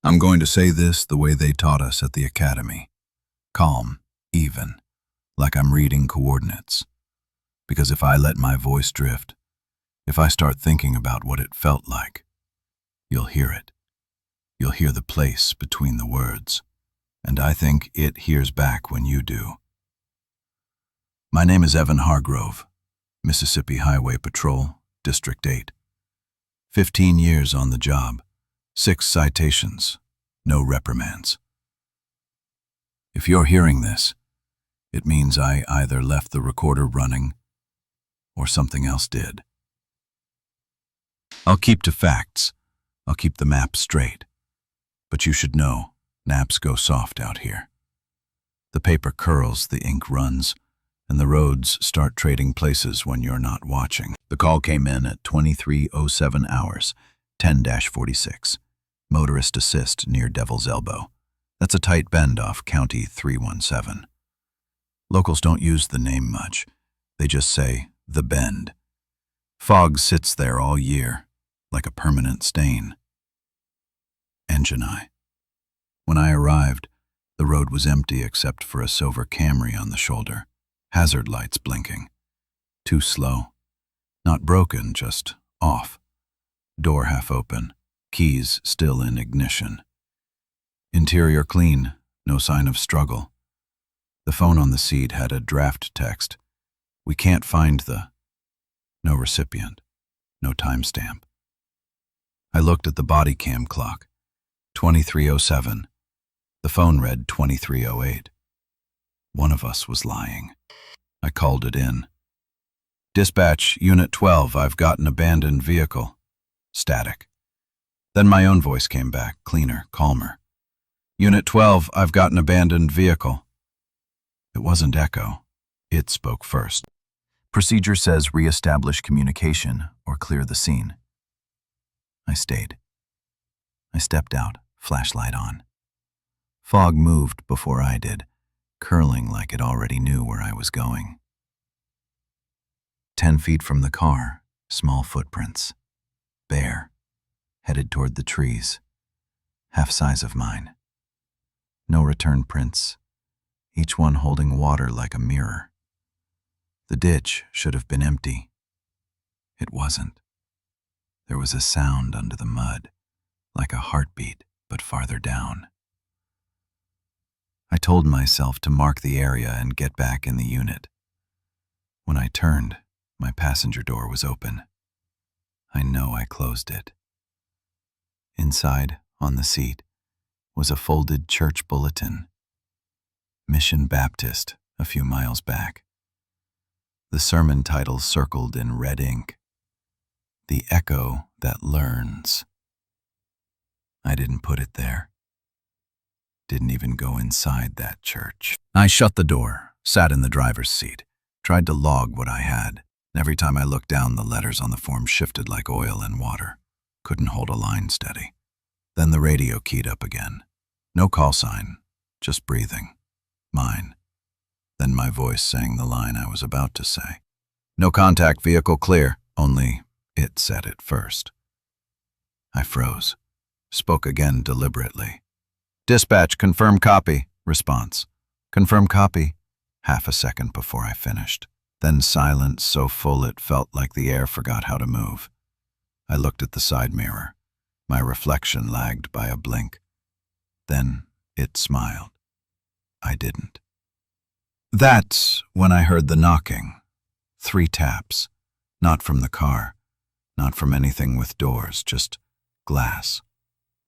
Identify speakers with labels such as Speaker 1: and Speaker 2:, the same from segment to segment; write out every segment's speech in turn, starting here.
Speaker 1: I'm going to say this the way they taught us at the academy. Calm, even, like I'm reading coordinates. Because if I let my voice drift, if I start thinking about what it felt like, you'll hear it. You'll hear the place between the words. And I think it hears back when you do. My name is Evan Hargrove, Mississippi Highway Patrol, District 8. 15 years on the job, 6 citations, no reprimands. If you're hearing this, it means I either left the recorder running or something else did. I'll keep to facts. I'll keep the map straight. But you should know, naps go soft out here. The paper curls, the ink runs, and the roads start trading places when you're not watching. The call came in at 23:07 hours, 10-46. Motorist assist near Devil's Elbow. That's a tight bend off County 317. Locals don't use the name much. They just say, the bend. Fog sits there all year, like a permanent stain. Engine eye. When I arrived, the road was empty except for a silver Camry on the shoulder. Hazard lights blinking. Too slow. Not broken, just off. Door half open. Keys still in ignition. Interior clean. No sign of struggle. The phone on the seat had a draft text. We can't find the... No recipient. No timestamp. I looked at the body cam clock. 23:07. The phone read 23:08. One of us was lying. I called it in. Dispatch, Unit 12, I've got an abandoned vehicle. Static. Then my own voice came back, cleaner, calmer. Unit 12, I've got an abandoned vehicle. It wasn't echo. It spoke first. Procedure says re-establish communication or clear the scene. I stayed. I stepped out, flashlight on. Fog moved before I did, curling like it already knew where I was going. 10 feet from the car, small footprints. Bare, headed toward the trees. Half size of mine. No return prints, each one holding water like a mirror. The ditch should have been empty. It wasn't. There was a sound under the mud, like a heartbeat, but farther down. I told myself to mark the area and get back in the unit. When I turned, my passenger door was open. I know I closed it. Inside, on the seat, was a folded church bulletin. Mission Baptist, a few miles back. The sermon title circled in red ink. The Echo That Learns. I didn't put it there. Didn't even go inside that church. I shut the door, sat in the driver's seat, tried to log what I had. Every time I looked down, the letters on the form shifted like oil in water. Couldn't hold a line steady. Then the radio keyed up again. No call sign, just breathing. Mine. Then my voice sang the line I was about to say. No contact, vehicle clear, only it said it first. I froze. Spoke again deliberately. Dispatch, confirm copy. Response. Confirm copy. Half a second before I finished. Then silence so full it felt like the air forgot how to move. I looked at the side mirror. My reflection lagged by a blink. Then it smiled. I didn't. That's when I heard the knocking. 3 taps. Not from the car. Not from anything with doors, just glass.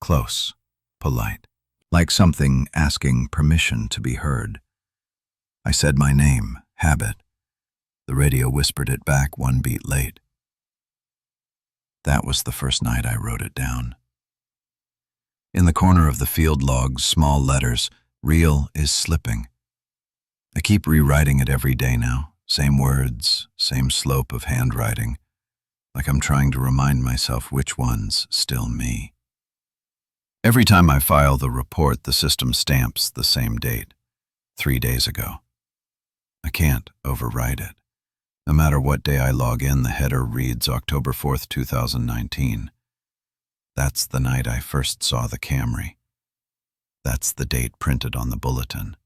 Speaker 1: Close. Polite. Like something asking permission to be heard. I said my name, Habit. The radio whispered it back 1 beat late. That was the first night I wrote it down. In the corner of the field logs, small letters, real is slipping. I keep rewriting it every day now. Same words, same slope of handwriting. Like I'm trying to remind myself which one's still me. Every time I file the report, the system stamps the same date, 3 days ago. I can't overwrite it. No matter what day I log in, the header reads October 4th, 2019. That's the night I first saw the Camry. That's the date printed on the bulletin.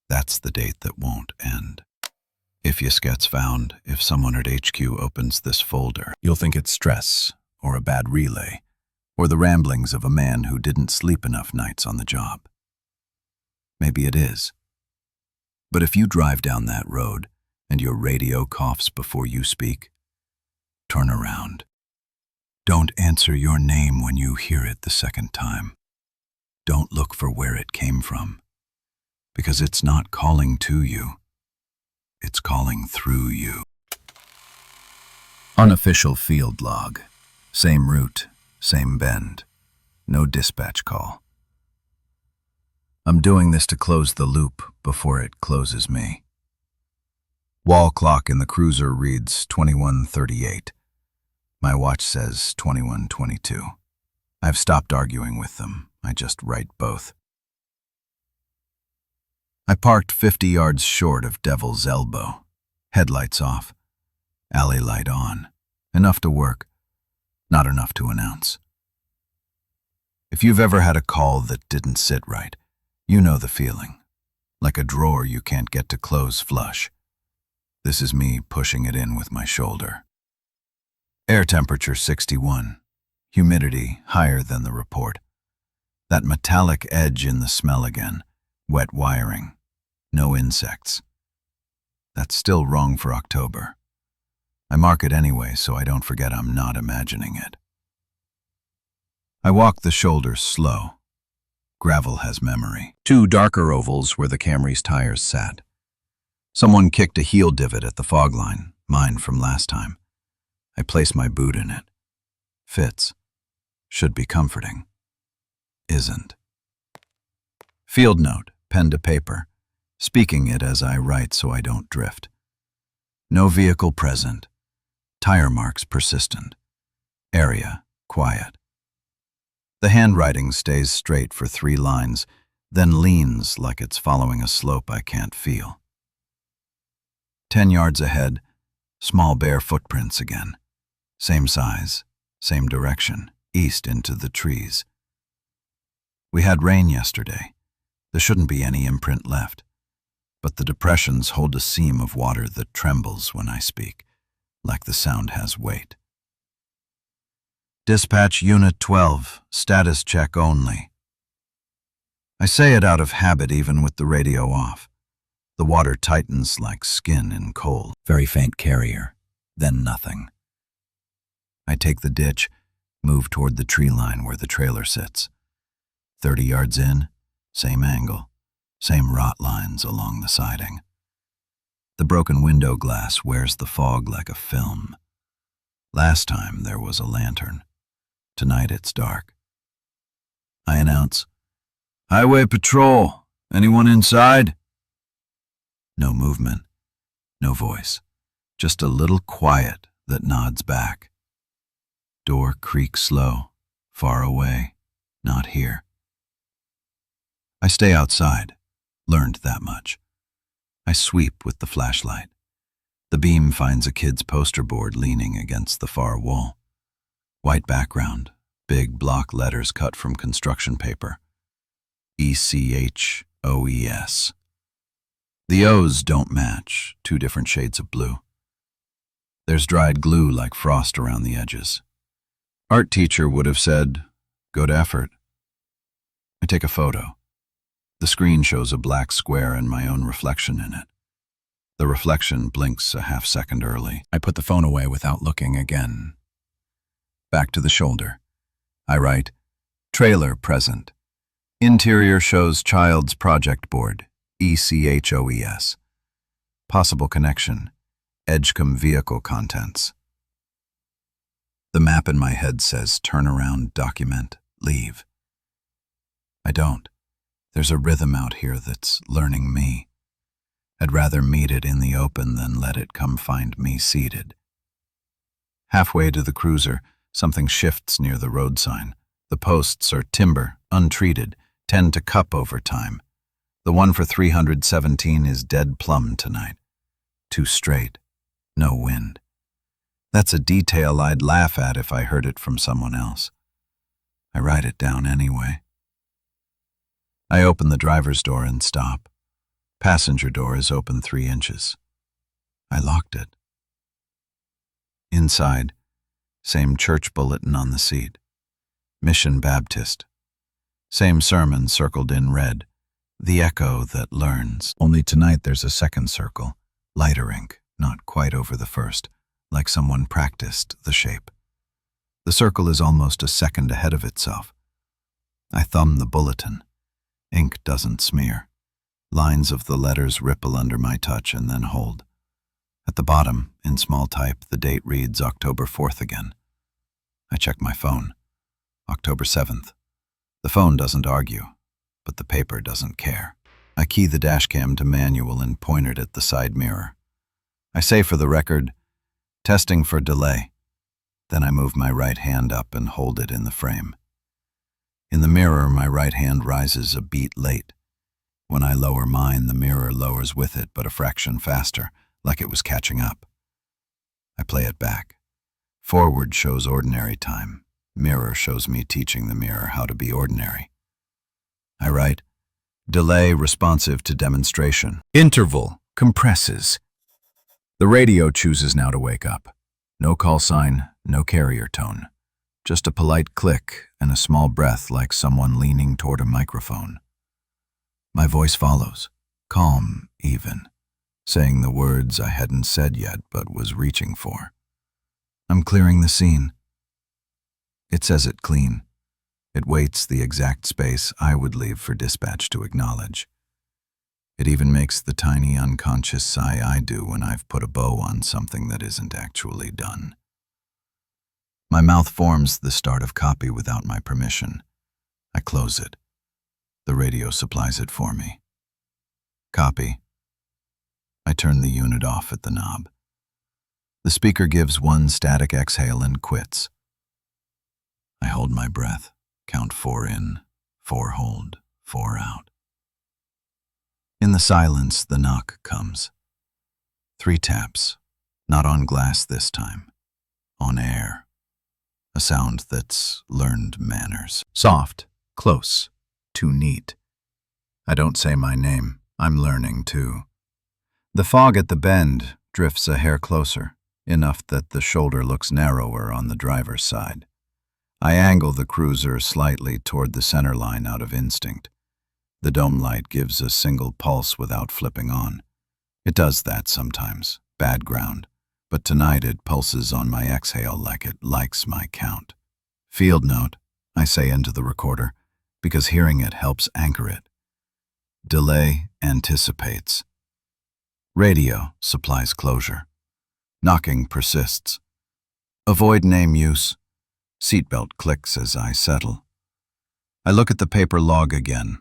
Speaker 1: That's the date that won't end. If Yus gets found, if someone at HQ opens this folder, you'll think it's stress, or a bad relay, or the ramblings of a man who didn't sleep enough nights on the job. Maybe it is. But if you drive down that road and your radio coughs before you speak, turn around. Don't answer your name when you hear it the second time. Don't look for where it came from, because it's not calling to you. It's calling through you. Unofficial field log. Same route, same bend. No dispatch call. I'm doing this to close the loop before it closes me. Wall clock in the cruiser reads 21:38. My watch says 21:22. I've stopped arguing with them. I just write both. I parked 50 yards short of Devil's Elbow. Headlights off. Alley light on. Enough to work. Not enough to announce. If you've ever had a call that didn't sit right, you know the feeling. Like a drawer you can't get to close flush. This is me pushing it in with my shoulder. Air temperature 61. Humidity higher than the report. That metallic edge in the smell again. Wet wiring. No insects. That's still wrong for October. I mark it anyway so I don't forget I'm not imagining it. I walk the shoulders slow. Gravel has memory. 2 darker ovals where the Camry's tires sat. Someone kicked a heel divot at the fog line, mine from last time. I place my boot in it. Fits. Should be comforting. Isn't. Field note, pen to paper, speaking it as I write so I don't drift. No vehicle present. Tire marks persistent. Area quiet. The handwriting stays straight for 3 lines, then leans like it's following a slope I can't feel. 10 yards ahead, small bare footprints again. Same size, same direction, east into the trees. We had rain yesterday. There shouldn't be any imprint left, but the depressions hold a seam of water that trembles when I speak, like the sound has weight. Dispatch Unit 12, status check only. I say it out of habit even with the radio off. The water tightens like skin in cold. Very faint carrier, then nothing. I take the ditch, move toward the tree line where the trailer sits. 30 yards in, same angle, same rot lines along the siding. The broken window glass wears the fog like a film. Last time there was a lantern. Tonight it's dark. I announce, "Highway Patrol, anyone inside?" No movement, no voice, just a little quiet that nods back. Door creaks slow, far away, not here. I stay outside, learned that much. I sweep with the flashlight. The beam finds a kid's poster board leaning against the far wall. White background, big block letters cut from construction paper. ECHOES. The O's don't match, 2 different shades of blue. There's dried glue like frost around the edges. Art teacher would have said, "Good effort." I take a photo. The screen shows a black square and my own reflection in it. The reflection blinks a half-second early. I put the phone away without looking again. Back to the shoulder. I write, "Trailer present. Interior shows child's project board, ECHOES. Possible connection, Edgecombe vehicle contents." The map in my head says turn around, document, leave. I don't. There's a rhythm out here that's learning me. I'd rather meet it in the open than let it come find me seated. Halfway to the cruiser, something shifts near the road sign. The posts are timber, untreated, tend to cup over time. The one for 317 is dead plumb tonight. Too straight, no wind. That's a detail I'd laugh at if I heard it from someone else. I write it down anyway. I open the driver's door and stop. Passenger door is open 3 inches. I locked it. Inside, same church bulletin on the seat. Mission Baptist. Same sermon circled in red. The echo that learns. Only tonight there's a second circle. Lighter ink, not quite over the first, like someone practiced the shape. The circle is almost a second ahead of itself. I thumb the bulletin. Ink doesn't smear. Lines of the letters ripple under my touch and then hold. At the bottom, in small type, the date reads October 4th again. I check my phone. October 7th. The phone doesn't argue, but the paper doesn't care. I key the dashcam to manual and point it at the side mirror. I say for the record, testing for delay. Then I move my right hand up and hold it in the frame. In the mirror, my right hand rises a beat late. When I lower mine, the mirror lowers with it, but a fraction faster, like it was catching up. I play it back. Forward shows ordinary time. Mirror shows me teaching the mirror how to be ordinary. I write, delay responsive to demonstration. Interval compresses. The radio chooses now to wake up. No call sign, no carrier tone. Just a polite click and a small breath like someone leaning toward a microphone. My voice follows, calm even, saying the words I hadn't said yet but was reaching for. I'm clearing the scene. It says it clean. It waits the exact space I would leave for dispatch to acknowledge. It even makes the tiny unconscious sigh I do when I've put a bow on something that isn't actually done. My mouth forms the start of copy without my permission. I close it. The radio supplies it for me. Copy. I turn the unit off at the knob. The speaker gives one static exhale and quits. I hold my breath, count 4 in, 4 hold, 4 out. In the silence, the knock comes. 3 taps, not on glass this time, on air. A sound that's learned manners. Soft, close, too neat. I don't say my name, I'm learning too. The fog at the bend drifts a hair closer, enough that the shoulder looks narrower on the driver's side. I angle the cruiser slightly toward the center line out of instinct. The dome light gives a single pulse without flipping on. It does that sometimes, bad ground, but tonight it pulses on my exhale like it likes my count. Field note, I say into the recorder, because hearing it helps anchor it. Delay anticipates. Radio supplies closure. Knocking persists. Avoid name use. Seatbelt clicks as I settle. I look at the paper log again.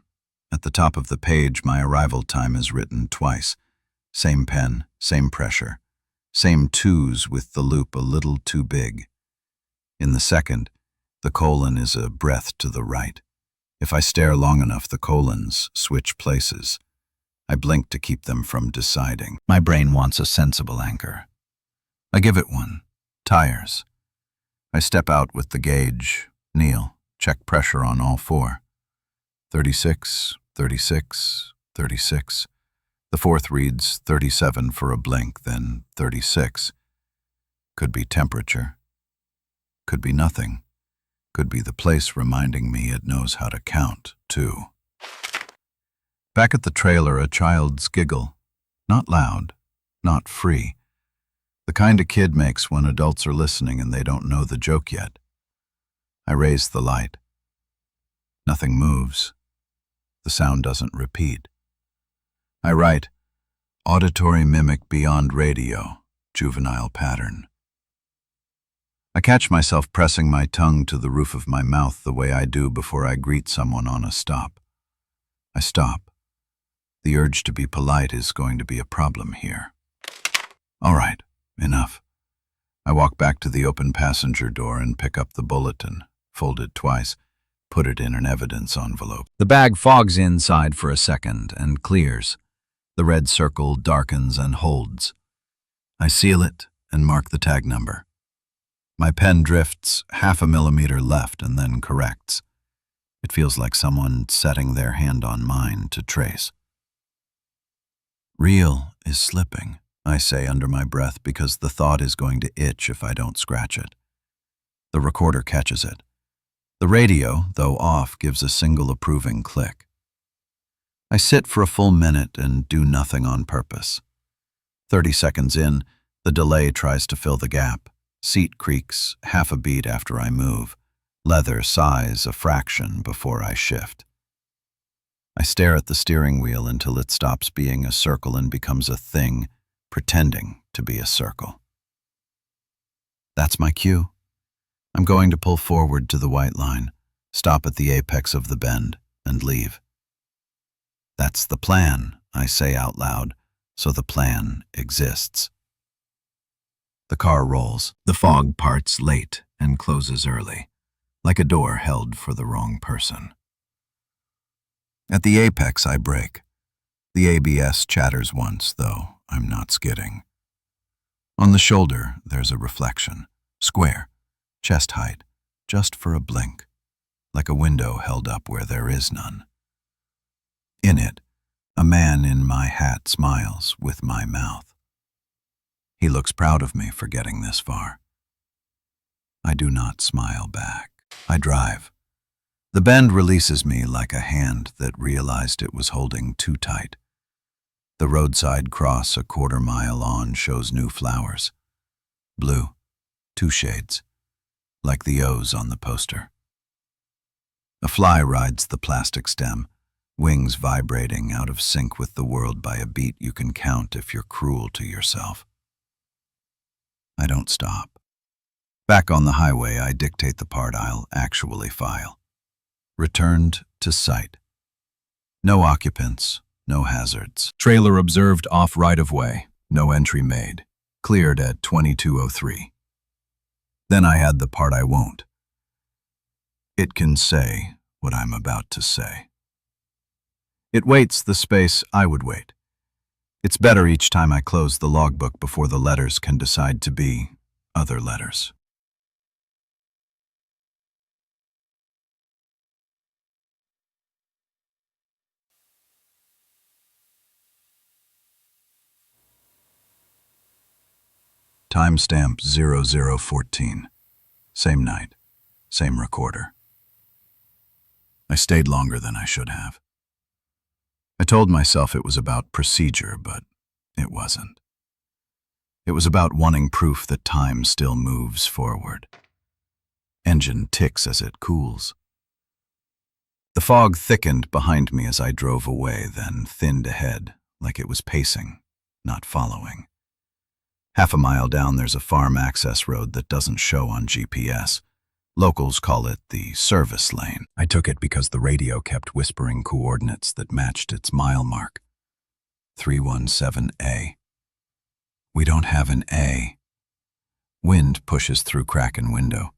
Speaker 1: At the top of the page, my arrival time is written twice. Same pen, same pressure. Same 2s with the loop a little too big. In the second, the colon is a breath to the right. If I stare long enough, the colons switch places. I blink to keep them from deciding. My brain wants a sensible anchor. I give it one. Tires. I step out with the gauge, kneel, check pressure on all 4. 36, 36, 36. The fourth reads 37 for a blink, then 36. Could be temperature. Could be nothing. Could be the place reminding me it knows how to count, too. Back at the trailer, a child's giggle. Not loud, not free. The kind a kid makes when adults are listening and they don't know the joke yet. I raise the light. Nothing moves. The sound doesn't repeat. I write, auditory mimic beyond radio, juvenile pattern. I catch myself pressing my tongue to the roof of my mouth the way I do before I greet someone on a stop. I stop. The urge to be polite is going to be a problem here. All right, enough. I walk back to the open passenger door and pick up the bulletin, fold it twice, put it in an evidence envelope. The bag fogs inside for a second and clears. The red circle darkens and holds. I seal it and mark the tag number. My pen drifts 0.5 millimeter left and then corrects. It feels like someone setting their hand on mine to trace. Real is slipping, I say under my breath, because the thought is going to itch if I don't scratch it. The recorder catches it. The radio, though off, gives a single approving click. I sit for a full minute and do nothing on purpose. 30 seconds in, the delay tries to fill the gap. Seat creaks half a beat after I move. Leather sighs a fraction before I shift. I stare at the steering wheel until it stops being a circle and becomes a thing, pretending to be a circle. That's my cue. I'm going to pull forward to the white line, stop at the apex of the bend, and leave. That's the plan, I say out loud, so the plan exists. The car rolls. The fog parts late and closes early, like a door held for the wrong person. At the apex, I brake. The ABS chatters once, though I'm not skidding. On the shoulder, there's a reflection, square, chest height, just for a blink, like a window held up where there is none. In it, a man in my hat smiles with my mouth. He looks proud of me for getting this far. I do not smile back. I drive. The bend releases me like a hand that realized it was holding too tight. The roadside cross a quarter-mile on shows new flowers. Blue, 2 shades, like the O's on the poster. A fly rides the plastic stem, wings vibrating out of sync with the world by a beat you can count if you're cruel to yourself. I don't stop. Back on the highway, I dictate the part I'll actually file. Returned to site. No occupants, no hazards. Trailer observed off right-of-way, no entry made. Cleared at 22:03. Then I had the part I won't. It can say what I'm about to say. It waits the space I would wait. It's better each time I close the logbook before the letters can decide to be other letters. Timestamp 0014. Same night, same recorder. I stayed longer than I should have. I told myself it was about procedure, but it wasn't. It was about wanting proof that time still moves forward. Engine ticks as it cools. The fog thickened behind me as I drove away, then thinned ahead, like it was pacing, not following. Half a mile down, there's a farm access road that doesn't show on GPS. Locals call it the service lane. I took it because the radio kept whispering coordinates that matched its mile mark. 317A. We don't have an A. Wind pushes through crack in window.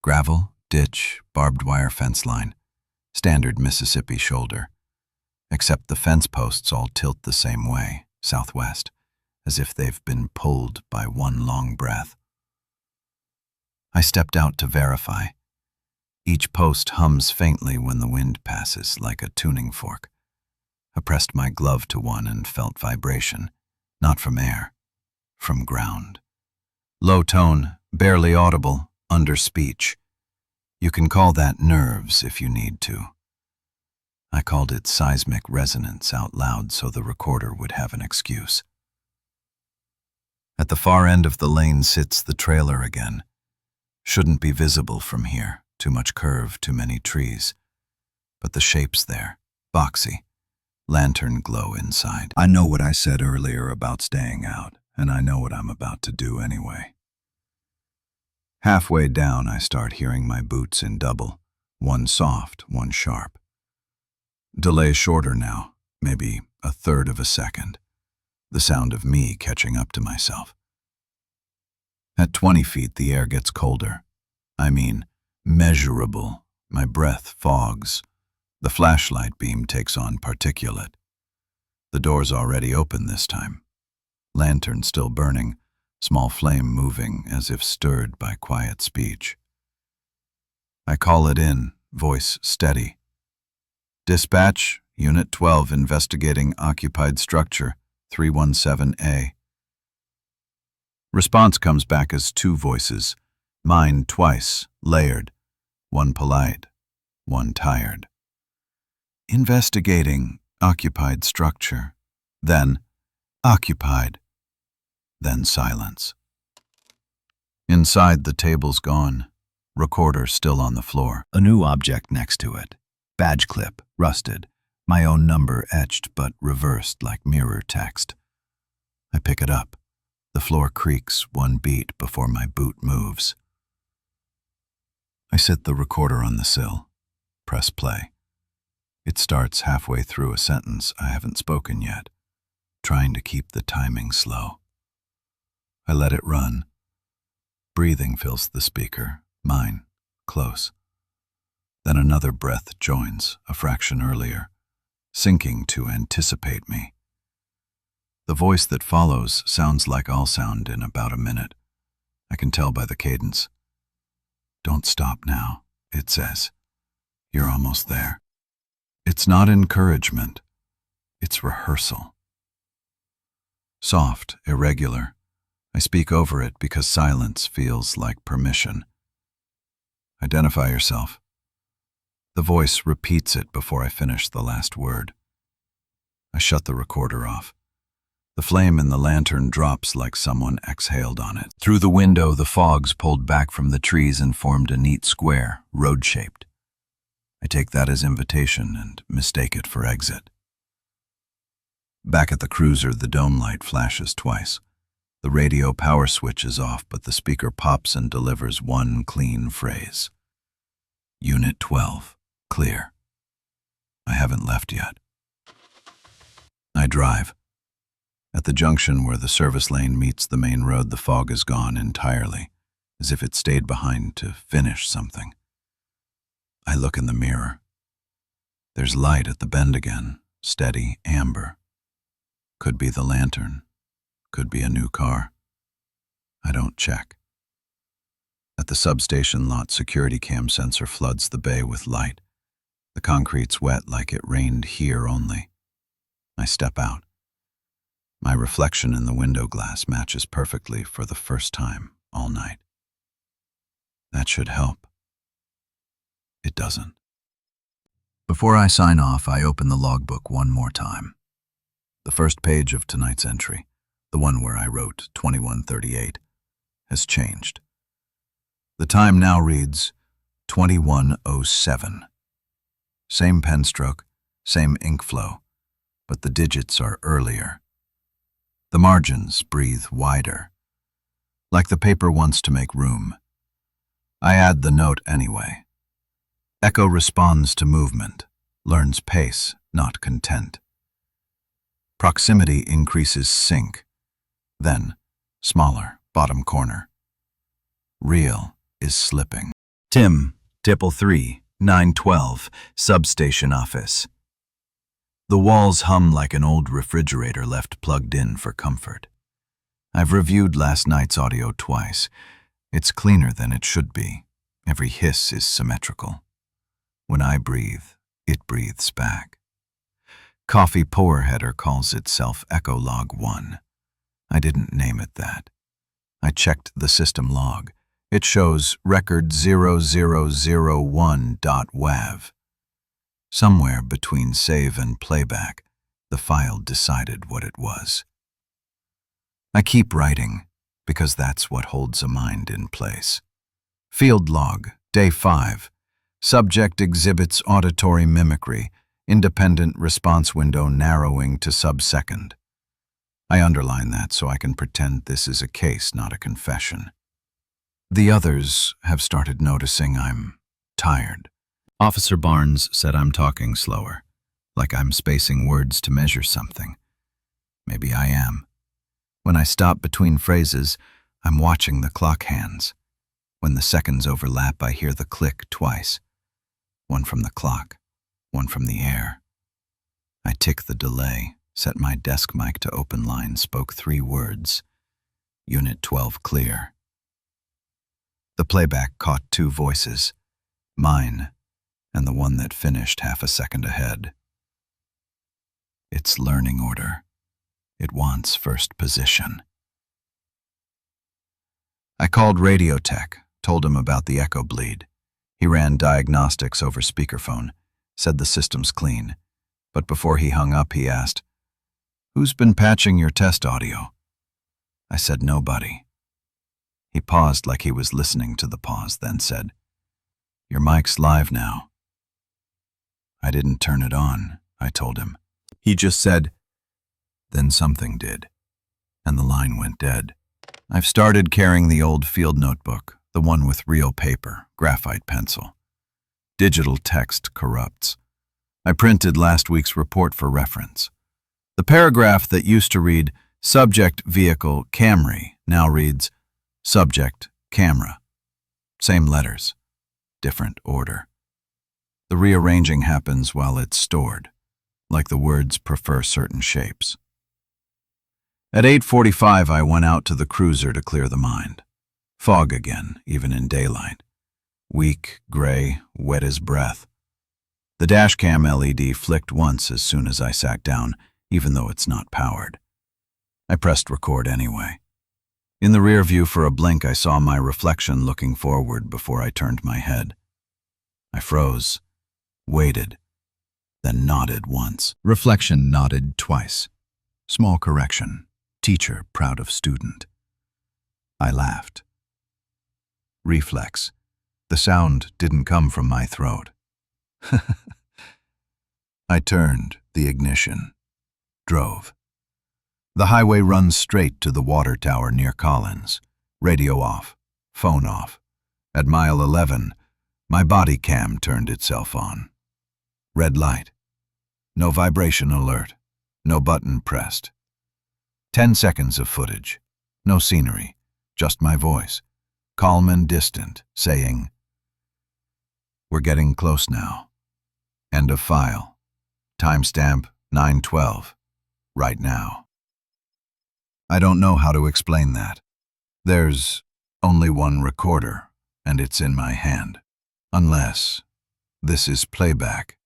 Speaker 1: Gravel, ditch, barbed wire fence line. Standard Mississippi shoulder. Except the fence posts all tilt the same way, southwest, as if they've been pulled by one long breath. I stepped out to verify. Each post hums faintly when the wind passes, like a tuning fork. I pressed my glove to one and felt vibration, not from air, from ground. Low tone, barely audible, under speech. You can call that nerves if you need to. I called it seismic resonance out loud so the recorder would have an excuse. At the far end of the lane sits the trailer again. Shouldn't be visible from here, too much curve, too many trees. But the shape's there, boxy, lantern glow inside. I know what I said earlier about staying out, and I know what I'm about to do anyway. Halfway down, I start hearing my boots in double, one soft, one sharp. Delay shorter now, maybe a third of a second. The sound of me catching up to myself. At 20 feet, the air gets colder. I mean, measurable. My breath fogs. The flashlight beam takes on particulate. The door's already open this time. Lantern still burning, small flame moving as if stirred by quiet speech. I call it in, voice steady. Dispatch, Unit 12 investigating occupied structure, 317A. Response comes back as two voices, mine twice, layered, one polite, one tired. Investigating occupied structure, then occupied, then silence. Inside, the table's gone, recorder still on the floor. A new object next to it, badge clip, rusted, my own number etched but reversed like mirror text. I pick it up. The floor creaks one beat before my boot moves. I sit the recorder on the sill, press play. It starts halfway through a sentence I haven't spoken yet, trying to keep the timing slow. I let it run. Breathing fills the speaker, mine, close. Then another breath joins, a fraction earlier, sinking to anticipate me. The voice that follows sounds like I'll sound in about a minute. I can tell by the cadence. Don't stop now, it says. You're almost there. It's not encouragement. It's rehearsal. Soft, irregular. I speak over it because silence feels like permission. Identify yourself. The voice repeats it before I finish the last word. I shut the recorder off. The flame in the lantern drops like someone exhaled on it. Through the window, the fogs pulled back from the trees and formed a neat square, road-shaped. I take that as invitation and mistake it for exit. Back at the cruiser, the dome light flashes twice. The radio power switch is off, but the speaker pops and delivers one clean phrase. Unit 12, clear. I haven't left yet. I drive. At the junction where the service lane meets the main road, the fog is gone entirely, as if it stayed behind to finish something. I look in the mirror. There's light at the bend again, steady, amber. Could be the lantern. Could be a new car. I don't check. At the substation lot, security cam sensor floods the bay with light. The concrete's wet like it rained here only. I step out. My reflection in the window glass matches perfectly for the first time all night. That should help. It doesn't. Before I sign off, I open the logbook one more time. The first page of tonight's entry, the one where I wrote 21:38, has changed. The time now reads 21:07. Same pen stroke, same ink flow, but the digits are earlier. The margins breathe wider, like the paper wants to make room. I add the note anyway. Echo responds to movement, learns pace, not content. Proximity increases sync. Then, smaller, bottom corner. Real is slipping. Tim, Tipple 3, 912, substation office. The walls hum like an old refrigerator left plugged in for comfort. I've reviewed last night's audio twice. It's cleaner than it should be. Every hiss is symmetrical. When I breathe, it breathes back. Coffee Pour Header calls itself Echo Log 1. I didn't name it that. I checked the system log. It shows record 0001.wav. Somewhere between save and playback, the file decided what it was. I keep writing, because that's what holds a mind in place. Field log, day 5. Subject exhibits auditory mimicry, independent response window narrowing to sub-second. I underline that so I can pretend this is a case, not a confession. The others have started noticing I'm tired. Officer Barnes said I'm talking slower, like I'm spacing words to measure something. Maybe I am. When I stop between phrases, I'm watching the clock hands. When the seconds overlap, I hear the click twice. One from the clock, one from the air. I tick the delay, set my desk mic to open line, spoke 3 words. Unit 12 clear. The playback caught 2 voices. Mine, and the one that finished half a second ahead. It's learning order. It wants first position. I called Radio Tech, told him about the echo bleed. He ran diagnostics over speakerphone, said the system's clean. But before he hung up, he asked, "Who's been patching your test audio?" I said, "Nobody." He paused like he was listening to the pause, then said, "Your mic's live now." I didn't turn it on, I told him. He just said, then something did, and the line went dead. I've started carrying the old field notebook, the one with real paper, graphite pencil. Digital text corrupts. I printed last week's report for reference. The paragraph that used to read, "Subject Vehicle Camry," now reads, "Subject Camera." Same letters, different order. The rearranging happens while it's stored, like the words prefer certain shapes. At 8:45, I went out to the cruiser to clear the mind. Fog again, even in daylight. Weak, gray, wet as breath. The dashcam LED flicked once as soon as I sat down, even though it's not powered. I pressed record anyway. In the rear view for a blink, I saw my reflection looking forward before I turned my head. I froze, waited, then nodded once. Reflection nodded twice. Small correction. Teacher proud of student. I laughed. Reflex. The sound didn't come from my throat. I turned the ignition. Drove. The highway runs straight to the water tower near Collins. Radio off. Phone off. At mile 11, my body cam turned itself on. Red light. No vibration alert. No button pressed. 10 seconds of footage. No scenery. Just my voice. Calm and distant, saying, "We're getting close now. End of file. Timestamp 9:12. Right now." I don't know how to explain that. There's only one recorder, and it's in my hand. Unless this is playback.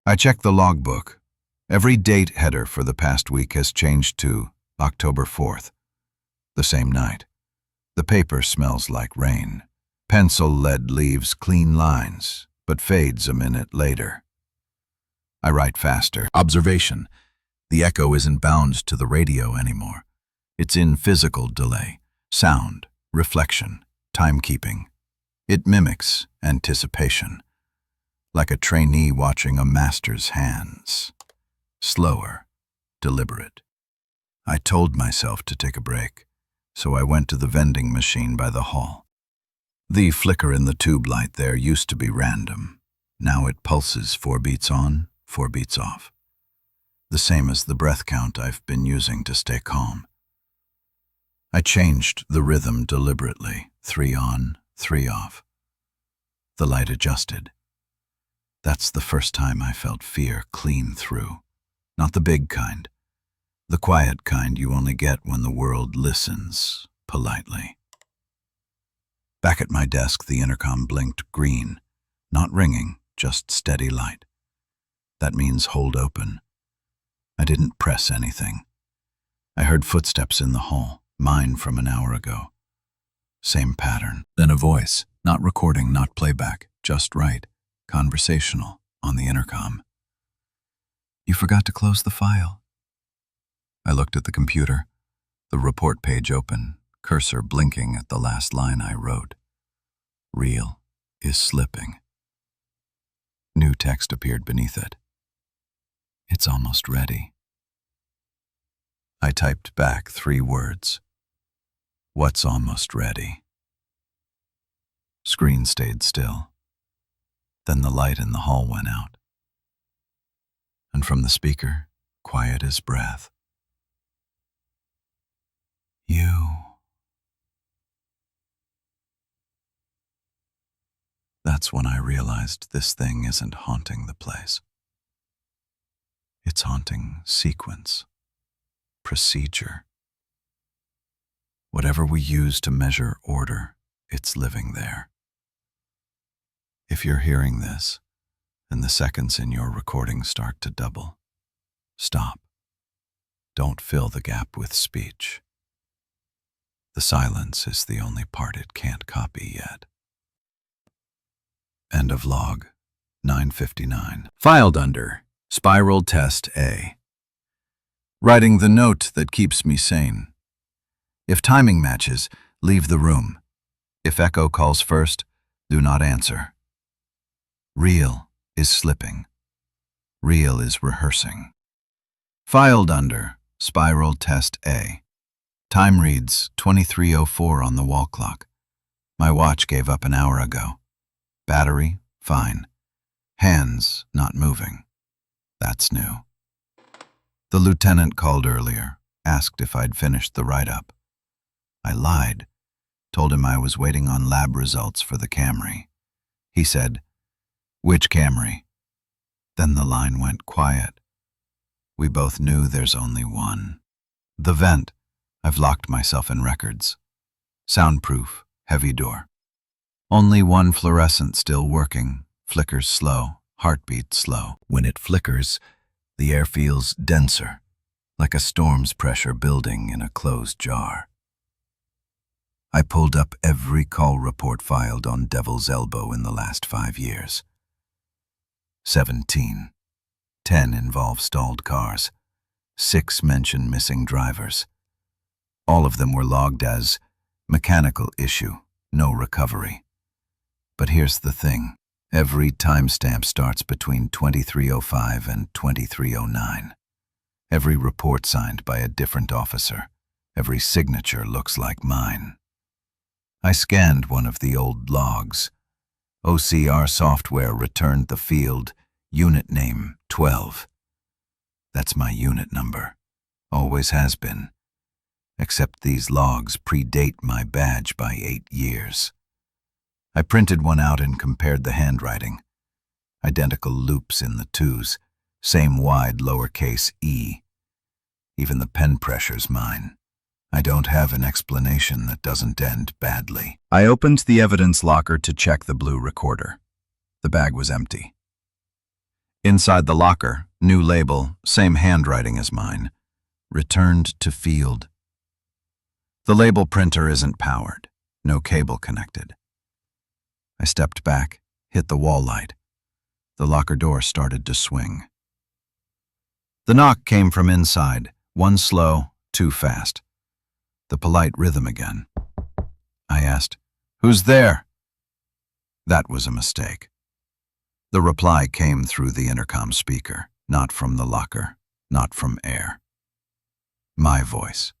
Speaker 1: I checked the logbook. Every date header for the past week has changed to October 4th, the same night. The paper smells like rain. Pencil lead leaves clean lines, but fades a minute later. I write faster. Observation. The echo isn't bound to the radio anymore. It's in physical delay, sound, reflection, timekeeping. It mimics anticipation, like a trainee watching a master's hands. Slower, deliberate. I told myself to take a break, so I went to the vending machine by the hall. The flicker in the tube light there used to be random. Now it pulses 4 beats on, 4 beats off. The same as the breath count I've been using to stay calm. I changed the rhythm deliberately, 3 on, 3 off. The light adjusted. That's the first time I felt fear clean through. Not the big kind. The quiet kind you only get when the world listens politely. Back at my desk, the intercom blinked green. Not ringing, just steady light. That means hold open. I didn't press anything. I heard footsteps in the hall, mine from an hour ago. Same pattern. Then a voice, not recording, not playback, just right, conversational, on the intercom. "You forgot to close the file." I looked at the computer, the report page open, cursor blinking at the last line I wrote. Real is slipping. New text appeared beneath it. "It's almost ready." I typed back 3 words. "What's almost ready?" Screen stayed still. Then the light in the hall went out. And from the speaker, quiet as breath, "You." That's when I realized this thing isn't haunting the place. It's haunting sequence, procedure. Whatever we use to measure order, it's living there. If you're hearing this, and the seconds in your recording start to double. Stop. Don't fill the gap with speech. The silence is the only part it can't copy yet. End of log, 9:59. Filed under Spiral Test A. Writing the note that keeps me sane. If timing matches, leave the room. If echo calls first, do not answer. Real is slipping. Real is rehearsing. Filed under Spiral Test A. Time reads 23:04 on the wall clock. My watch gave up an hour ago. Battery, fine. Hands, not moving. That's new. The lieutenant called earlier, asked if I'd finished the write-up. I lied, told him I was waiting on lab results for the Camry. He said, "Which Camry?" Then the line went quiet. We both knew there's only one. The vent. I've locked myself in records. Soundproof, heavy door. Only one fluorescent still working, flickers slow, heartbeat slow. When it flickers, the air feels denser, like a storm's pressure building in a closed jar. I pulled up every call report filed on Devil's Elbow in the last 5 years. 17. 10 involve stalled cars. 6 mention missing drivers. All of them were logged as mechanical issue, no recovery. But here's the thing. Every timestamp starts between 23:05 and 23:09. Every report signed by a different officer. Every signature looks like mine. I scanned one of the old logs. OCR software returned the field, unit name 12. That's my unit number. Always has been. Except these logs predate my badge by 8 years. I printed one out and compared the handwriting. Identical loops in the 2s, same wide lowercase e. Even the pen pressure's mine. I don't have an explanation that doesn't end badly. I opened the evidence locker to check the blue recorder. The bag was empty. Inside the locker, new label, same handwriting as mine. Returned to field. The label printer isn't powered, no cable connected. I stepped back, hit the wall light. The locker door started to swing. The knock came from inside, 1 slow, 2 fast. The polite rhythm again. I asked, "Who's there?" That was a mistake. The reply came through the intercom speaker, not from the locker, not from air. My voice.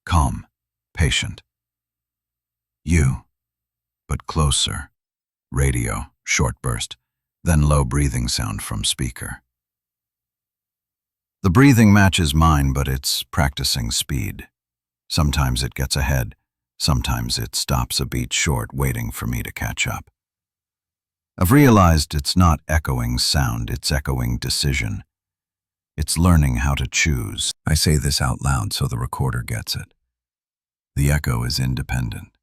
Speaker 1: Calm, patient. "You, but closer." Radio, short burst, then low breathing sound from speaker. The breathing matches mine, but it's practicing speed. Sometimes it gets ahead, sometimes it stops a beat short, waiting for me to catch up. I've realized it's not echoing sound, it's echoing decision. It's learning how to choose. I say this out loud so the recorder gets it. The echo is independent,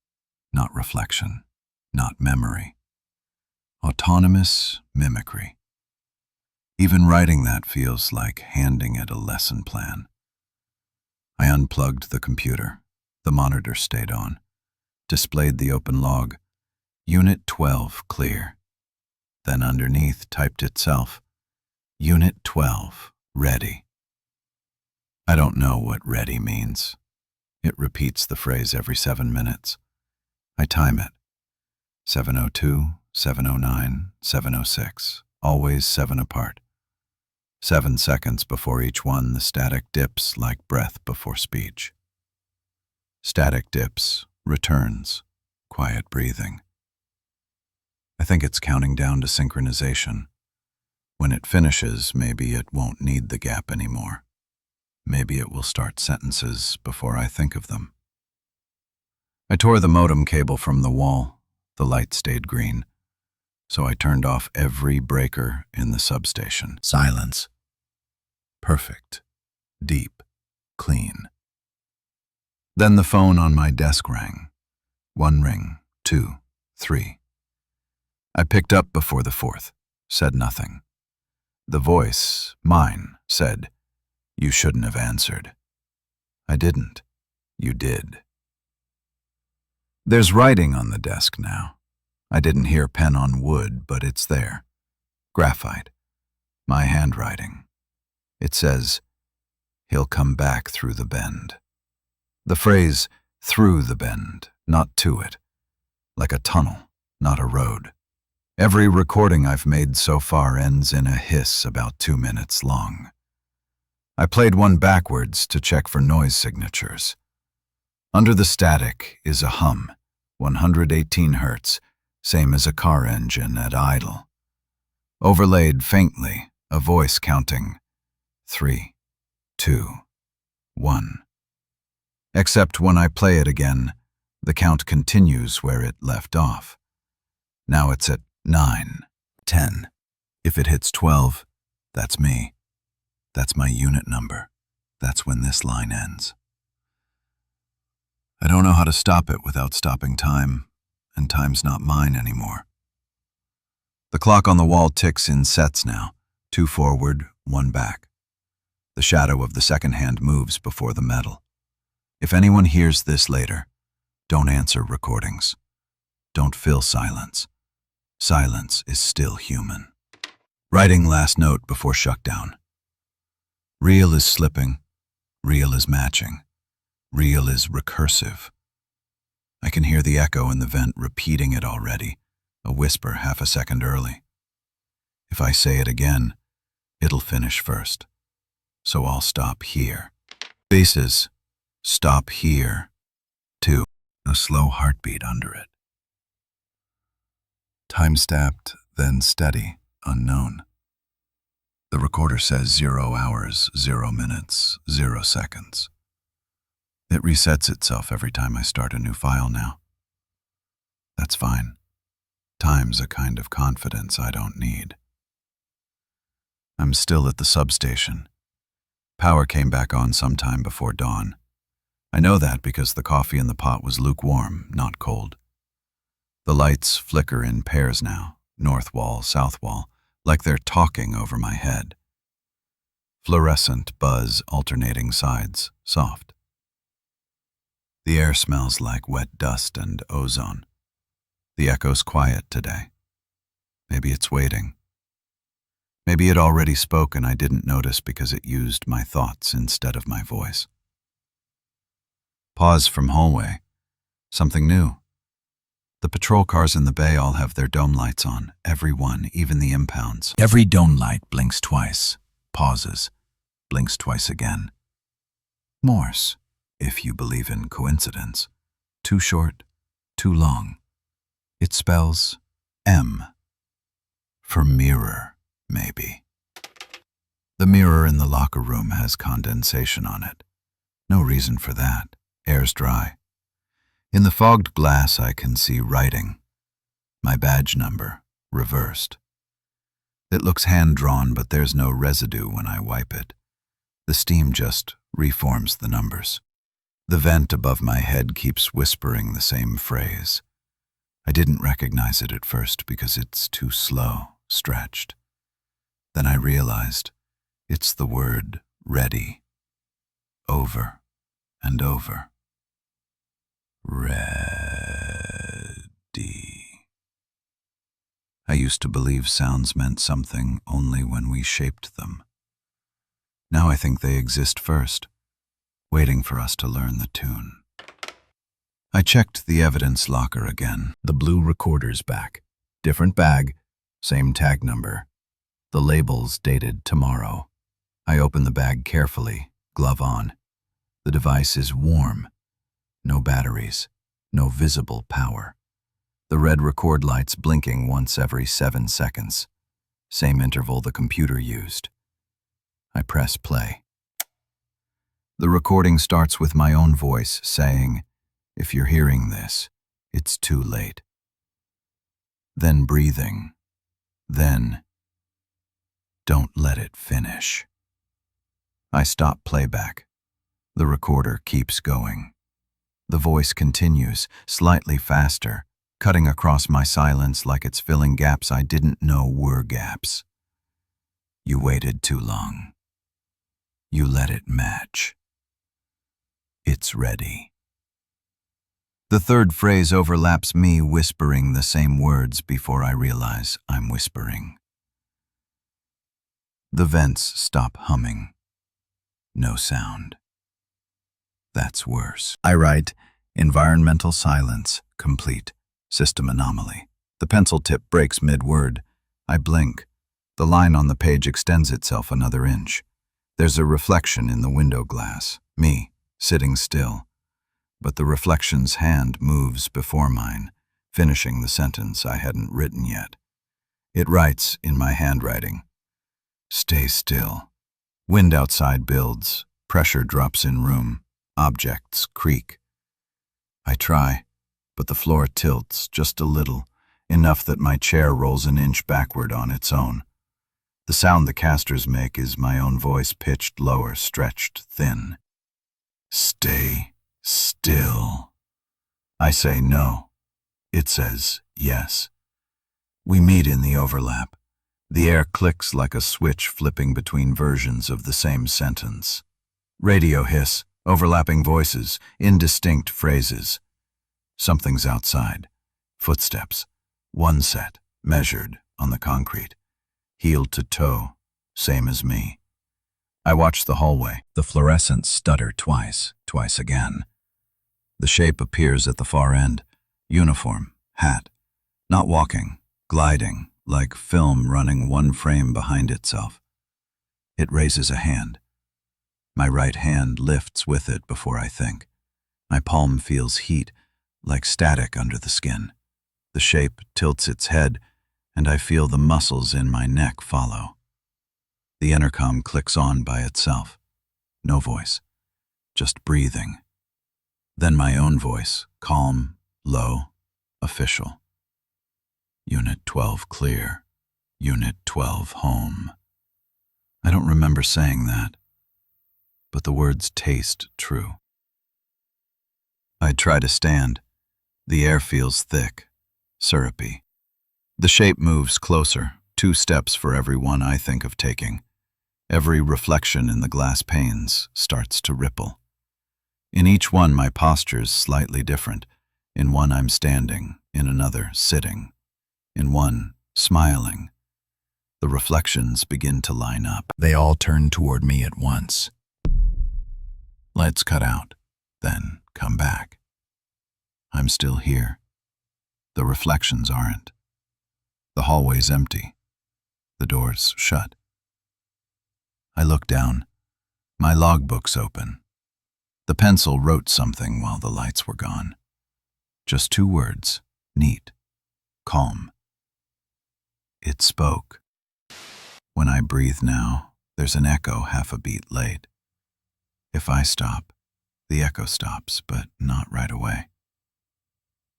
Speaker 1: not reflection, not memory. Autonomous mimicry. Even writing that feels like handing it a lesson plan. I unplugged the computer. The monitor stayed on. Displayed the open log. Unit 12 clear. Then underneath typed itself. Unit 12 ready. I don't know what ready means. It repeats the phrase every 7 minutes. I time it. 7:02, 7:09, 7:06, always 7 apart. 7 seconds before each one, the static dips like breath before speech. Static dips, returns, quiet breathing. I think it's counting down to synchronization. When it finishes, maybe it won't need the gap anymore. Maybe it will start sentences before I think of them. I tore the modem cable from the wall. The light stayed green, so I turned off every breaker in the substation. Silence. Perfect. Deep. Clean. Then the phone on my desk rang. 1 ring, 2, 3. I picked up before the 4th. said nothing. The voice, mine, said, "You shouldn't have answered." I didn't. You did. There's writing on the desk now. I didn't hear pen on wood, but it's there. Graphite. My handwriting. It says, "He'll come back through the bend." The phrase, "through the bend," not to it. Like a tunnel, not a road. Every recording I've made so far ends in a hiss about 2 minutes long. I played one backwards to check for noise signatures. Under the static is a hum, 118 hertz, same as a car engine at idle. Overlaid faintly, a voice counting 3, 2, 1. Except when I play it again, the count continues where it left off. Now it's at 9, 10. If it hits 12, that's me. That's my unit number. That's when this line ends. I don't know how to stop it without stopping time, and time's not mine anymore. The clock on the wall ticks in sets now, 2 forward, 1 back. The shadow of the second hand moves before the metal. If anyone hears this later, don't answer recordings. Don't fill silence. Silence is still human. Writing last note before shutdown. Real is slipping. Real is matching. Real is recursive. I can hear the echo in the vent repeating it already, a whisper half a second early. If I say it again, it'll finish first. So I'll stop here. Bases, stop here. 2, a slow heartbeat under it. Time stamped, then steady, unknown. The recorder says 0 hours, 0 minutes, 0 seconds. It resets itself every time I start a new file now. That's fine. Time's a kind of confidence I don't need. I'm still at the substation. Power came back on sometime before dawn. I know that because the coffee in the pot was lukewarm, not cold. The lights flicker in pairs now, north wall, south wall, like they're talking over my head. Fluorescent buzz alternating sides, soft. The air smells like wet dust and ozone. The echo's quiet today. Maybe it's waiting. Maybe it already spoke and I didn't notice because it used my thoughts instead of my voice. Pause from hallway. Something new. The patrol cars in the bay all have their dome lights on, every one, even the impounds. Every dome light blinks twice, pauses, blinks twice again. Morse, if you believe in coincidence. Too short, too long. It spells M. For mirror, maybe. The mirror in the locker room has condensation on it. No reason for that. Air's dry. In the fogged glass I can see writing. My badge number, reversed. It looks hand-drawn, but there's no residue when I wipe it. The steam just reforms the numbers. The vent above my head keeps whispering the same phrase. I didn't recognize it at first because it's too slow, stretched. Then I realized it's the word ready. Over and over. Ready. I used to believe sounds meant something only when we shaped them. Now I think they exist first, waiting for us to learn the tune. I checked the evidence locker again. The blue recorder's back. Different bag, same tag number. The label's dated tomorrow. I open the bag carefully, glove on. The device is warm. No batteries, no visible power. The red record light's blinking once every 7 seconds. Same interval the computer used. I press play. The recording starts with my own voice saying, "If you're hearing this, it's too late." Then breathing. Then, "Don't let it finish." I stop playback. The recorder keeps going. The voice continues, slightly faster, cutting across my silence like it's filling gaps I didn't know were gaps. You waited too long. You let it match. It's ready. The third phrase overlaps me whispering the same words before I realize I'm whispering. The vents stop humming. No sound. That's worse. I write, environmental silence, complete, system anomaly. The pencil tip breaks mid-word. I blink. The line on the page extends itself another inch. There's a reflection in the window glass, me, sitting still. But the reflection's hand moves before mine, finishing the sentence I hadn't written yet. It writes in my handwriting, "Stay still." Wind outside builds, pressure drops in room, objects creak. I try, but the floor tilts just a little, enough that my chair rolls an inch backward on its own. The sound the casters make is my own voice pitched lower, stretched thin. Stay still. I say no. It says yes. We meet in the overlap. The air clicks like a switch flipping between versions of the same sentence. Radio hiss, overlapping voices, indistinct phrases. Something's outside. Footsteps. One set, measured, on the concrete. Heel to toe, same as me. I watch the hallway. The fluorescents stutter twice again. The shape appears at the far end. Uniform, hat. Not walking, gliding, like film running one frame behind itself. It raises a hand. My right hand lifts with it before I think. My palm feels heat, like static under the skin. The shape tilts its head, and I feel the muscles in my neck follow. The intercom clicks on by itself. No voice, just breathing. Then my own voice, calm, low, official. Unit 12 clear. Unit 12 home. I don't remember saying that, but the words taste true. I try to stand. The air feels thick, syrupy. The shape moves closer, 2 steps for every one I think of taking. Every reflection in the glass panes starts to ripple. In each one my posture's slightly different. In one I'm standing, in another sitting. In one, smiling. The reflections begin to line up. They all turn toward me at once. Lights cut out, then come back. I'm still here. The reflections aren't. The hallway's empty. The door's shut. I look down. My logbook's open. The pencil wrote something while the lights were gone. Just 2 words, neat, calm. It spoke. When I breathe now, there's an echo half a beat late. If I stop, the echo stops, but not right away.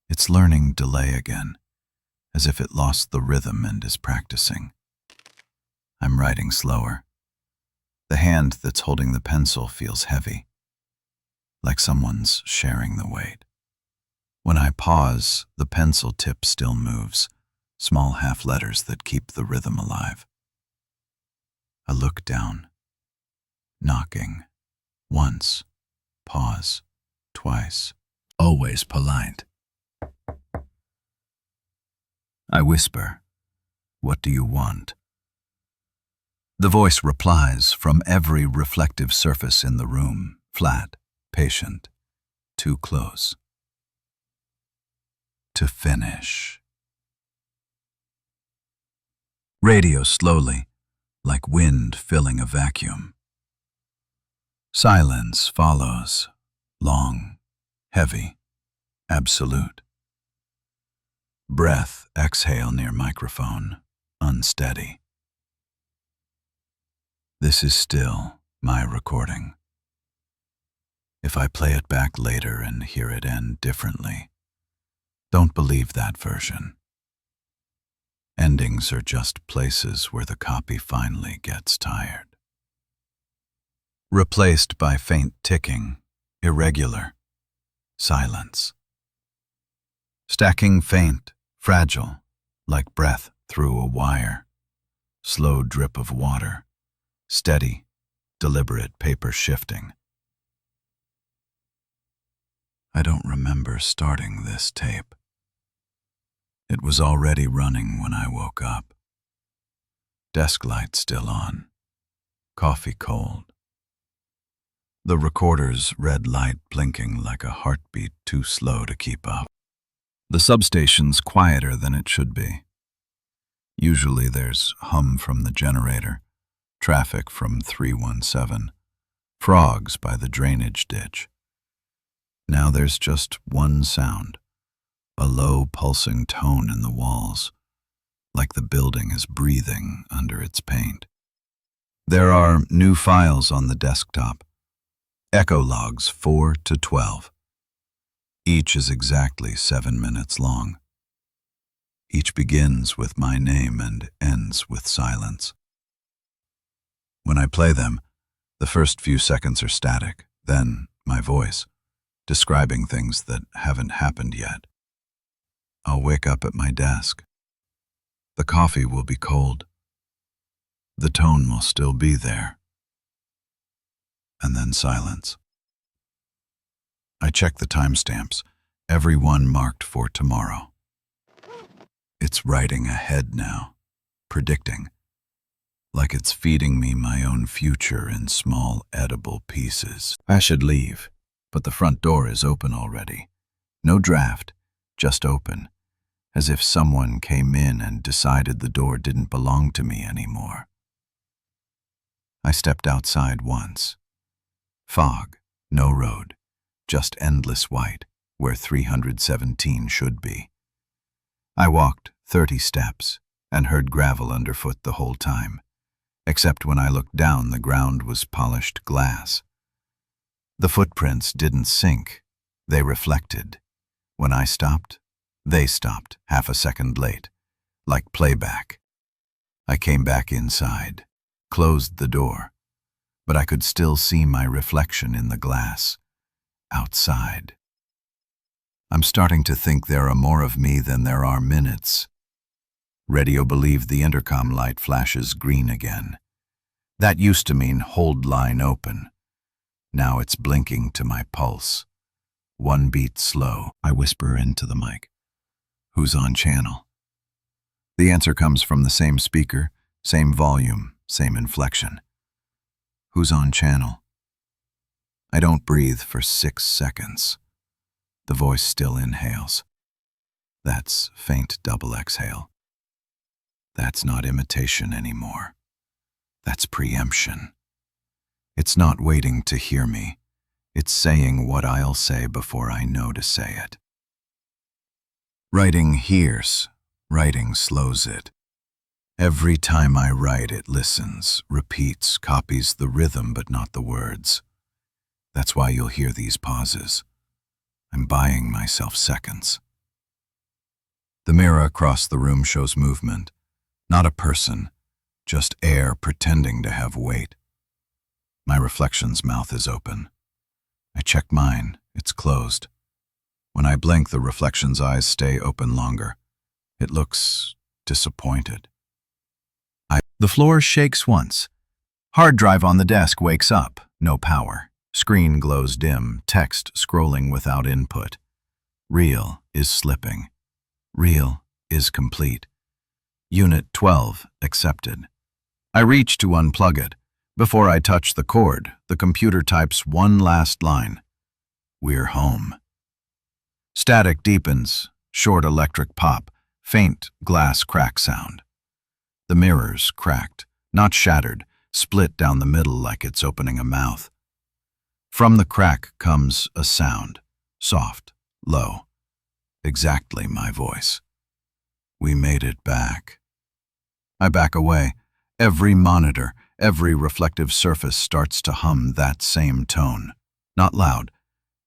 Speaker 1: It's learning delay again, as if it lost the rhythm and is practicing. I'm writing slower. The hand that's holding the pencil feels heavy, like someone's sharing the weight. When I pause, the pencil tip still moves, small half letters that keep the rhythm alive. I look down. Knocking. Once. Pause. Twice. Always polite. I whisper, "What do you want?" The voice replies from every reflective surface in the room, flat, patient, too close. To finish. Radio slowly, like wind filling a vacuum. Silence follows, long, heavy, absolute. Breath exhale near microphone, unsteady. This is still my recording. If I play it back later and hear it end differently, don't believe that version. Endings are just places where the copy finally gets tired. Replaced by faint ticking, irregular, silence. stacking faint, fragile, like breath through a wire. Slow drip of water, steady, deliberate paper shifting. I don't remember starting this tape. It was already running when I woke up. Desk light still on, coffee cold. The recorder's red light blinking like a heartbeat too slow to keep up. The substation's quieter than it should be. Usually there's hum from the generator, traffic from 317, frogs by the drainage ditch. Now there's just one sound, a low pulsing tone in the walls, like the building is breathing under its paint. There are new files on the desktop, echo logs 4 to 12. Each is exactly 7 minutes long. Each begins with my name and ends with silence. When I play them, the first few seconds are static, then my voice, describing things that haven't happened yet. I'll wake up at my desk. The coffee will be cold. The tone will still be there. And then silence. I check the timestamps, every one marked for tomorrow. It's writing ahead now, predicting, like it's feeding me my own future in small, edible pieces. I should leave, but the front door is open already. No draft, just open, as if someone came in and decided the door didn't belong to me anymore. I stepped outside once. Fog, no road, just endless white, where 317 should be. I walked 30 steps and heard gravel underfoot the whole time, except when I looked down the ground was polished glass. The footprints didn't sink, they reflected. When I stopped, they stopped half a second late, like playback. I came back inside, closed the door, but I could still see my reflection in the glass, outside. I'm starting to think there are more of me than there are minutes. Radio believed the intercom light flashes green again. That used to mean hold line open. Now it's blinking to my pulse. One beat slow, I whisper into the mic. Who's on channel? The answer comes from the same speaker, same volume, same inflection. Who's on channel? I don't breathe for 6 seconds. The voice still inhales. That's faint double exhale. That's not imitation anymore. That's preemption. It's not waiting to hear me. It's saying what I'll say before I know to say it. Writing hears, writing slows it. Every time I write, it listens, repeats, copies the rhythm but not the words. That's why you'll hear these pauses. I'm buying myself seconds. The mirror across the room shows movement, not a person, just air pretending to have weight. My reflection's mouth is open. I check mine, it's closed. When I blink, the reflection's eyes stay open longer. It looks disappointed. The floor shakes once. Hard drive on the desk wakes up, no power. Screen glows dim, text scrolling without input. Real is slipping. Real is complete. Unit 12 accepted. I reach to unplug it. Before I touch the cord, the computer types one last line. We're home. Static deepens, short electric pop, faint glass crack sound. The mirror's cracked, not shattered, split down the middle like it's opening a mouth. From the crack comes a sound, soft, low, exactly my voice. We made it back. I back away. Every monitor, every reflective surface starts to hum that same tone. Not loud,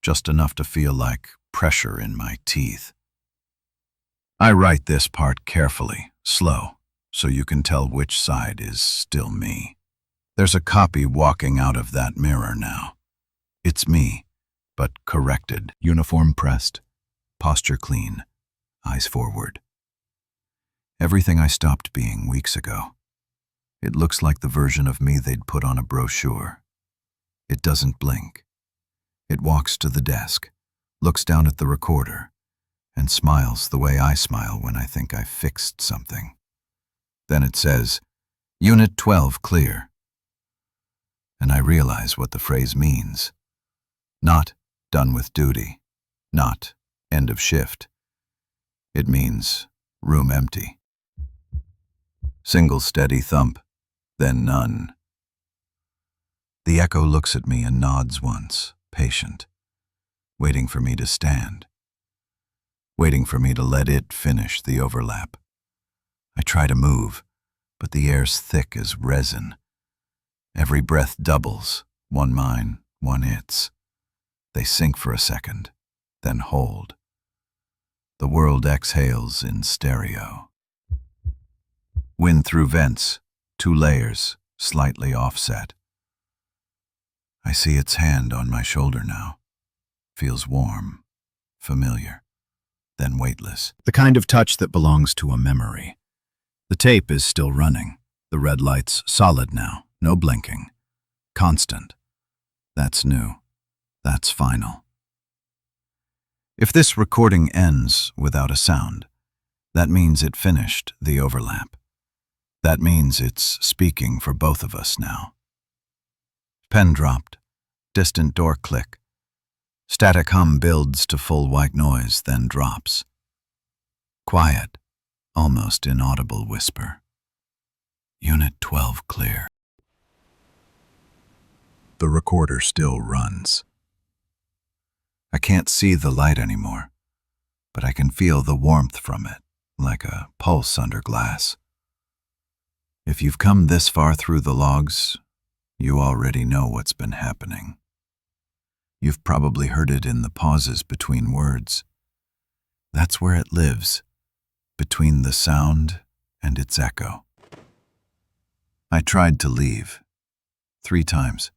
Speaker 1: just enough to feel like pressure in my teeth. I write this part carefully, slow, so you can tell which side is still me. There's a copy walking out of that mirror now. It's me, but corrected, uniform pressed, posture clean, eyes forward. Everything I stopped being weeks ago. It looks like the version of me they'd put on a brochure. It doesn't blink. It walks to the desk, looks down at the recorder, and smiles the way I smile when I think I've fixed something. Then it says, Unit 12 clear. And I realize what the phrase means. Not done with duty, not end of shift. It means room empty. Single steady thump, then none. The echo looks at me and nods once, patient, waiting for me to stand, waiting for me to let it finish the overlap. I try to move, but the air's thick as resin. Every breath doubles, one mine, one its. They sink for a second, then hold. The world exhales in stereo. Wind through vents, 2 layers, slightly offset. I see its hand on my shoulder now. Feels warm, familiar, then weightless. The kind of touch that belongs to a memory. The tape is still running. The red light's solid now, no blinking. Constant. That's new. That's final. If this recording ends without a sound, that means it finished the overlap. That means it's speaking for both of us now. Pen dropped. Distant door click. Static hum builds to full white noise, then drops. Quiet, almost inaudible whisper. Unit 12 clear. The recorder still runs. I can't see the light anymore, but I can feel the warmth from it, like a pulse under glass. If you've come this far through the logs, you already know what's been happening. You've probably heard it in the pauses between words. That's where it lives, between the sound and its echo. I tried to leave, 3 times.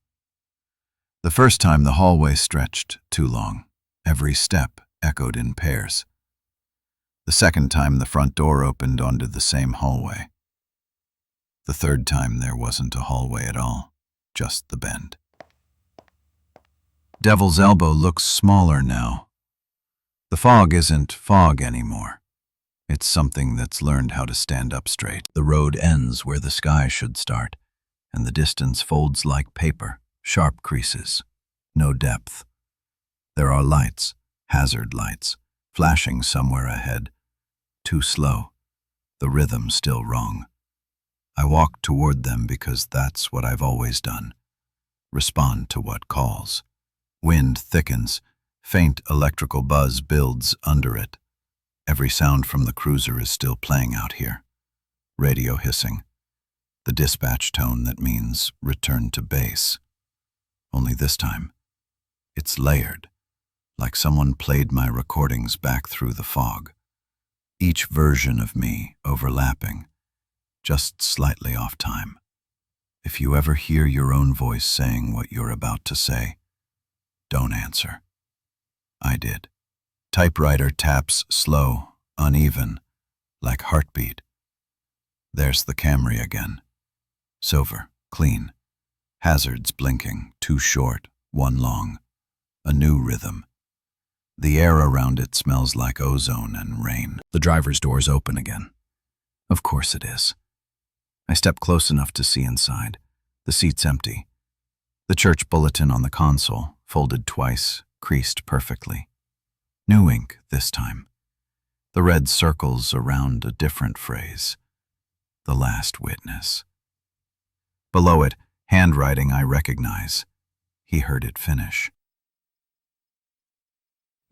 Speaker 1: The first time the hallway stretched too long. Every step echoed in pairs. The second time the front door opened onto the same hallway. The third time there wasn't a hallway at all, just the bend. Devil's Elbow looks smaller now. The fog isn't fog anymore. It's something that's learned how to stand up straight. The road ends where the sky should start, and the distance folds like paper, sharp creases, no depth. There are lights, hazard lights, flashing somewhere ahead. Too slow, the rhythm still wrong. I walk toward them because that's what I've always done. Respond to what calls. Wind thickens, faint electrical buzz builds under it. Every sound from the cruiser is still playing out here. Radio hissing. The dispatch tone that means return to base. Only this time, it's layered, like someone played my recordings back through the fog. Each version of me overlapping, just slightly off time. If you ever hear your own voice saying what you're about to say, don't answer. I did. Typewriter taps slow, uneven, like heartbeat. There's the Camry again. Silver, clean. Hazards blinking, 2 short, 1 long. A new rhythm. The air around it smells like ozone and rain. The driver's door's open again. Of course it is. I step close enough to see inside. The seat's empty. The church bulletin on the console, folded twice, creased perfectly. New ink this time. The red circles around a different phrase. The last witness. Below it, handwriting I recognize. He heard it finish.